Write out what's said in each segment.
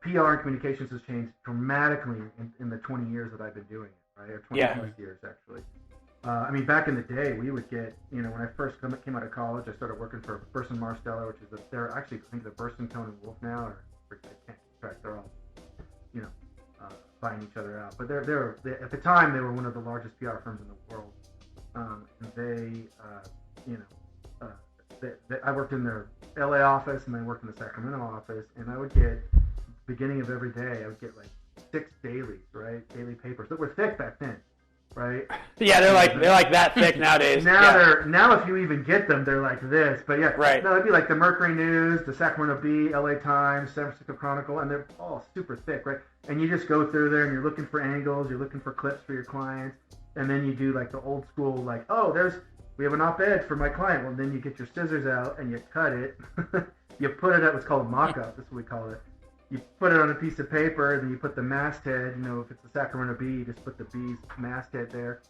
PR and communications has changed dramatically in the 20 years that I've been doing it, right? Or 20 plus years, actually. I mean, back in the day, we would get, when I first came out of college, I started working for Burson Marsteller, which is they're actually, I think, the Burson, Tone, and Wolf now, or I can't keep track. They're all, buying each other out. But they at the time, they were one of the largest PR firms in the world. And I worked in their LA office, and I worked in the Sacramento office, and I would get, beginning of every day, I would get like 6 dailies, right? Daily papers that were thick back then. Right. Yeah, they're like that thick nowadays. Now if you even get them, they're like this. But yeah, right. No, it'd be like the Mercury News, the Sacramento Bee, LA Times, San Francisco Chronicle, and they're all super thick, right? And you just go through there and you're looking for angles, you're looking for clips for your clients, and then you do like the old school, like, we have an op-ed for my client. Well, then you get your scissors out and you cut it. You put it at what's called a mock-up. That's what we call it. You put it on a piece of paper, then you put the masthead, if it's the Sacramento Bee, you just put the Bee's masthead there.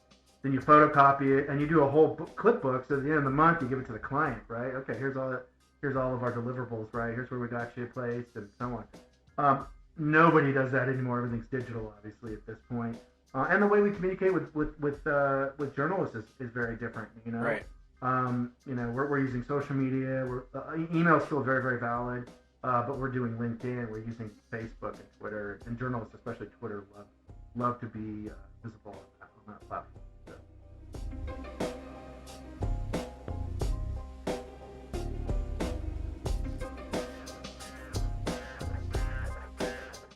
Then you photocopy it, and you do a whole clip book, so at the end of the month, you give it to the client, right? Okay, here's all of our deliverables, right? Here's where we got you placed, and so on. Nobody does that anymore. Everything's digital, obviously, at this point. And the way we communicate with journalists is very different, Right. We're using social media. Email is still very, very valid. But we're doing LinkedIn, we're using Facebook and Twitter, and journalists, especially Twitter, love to be visible on that platform.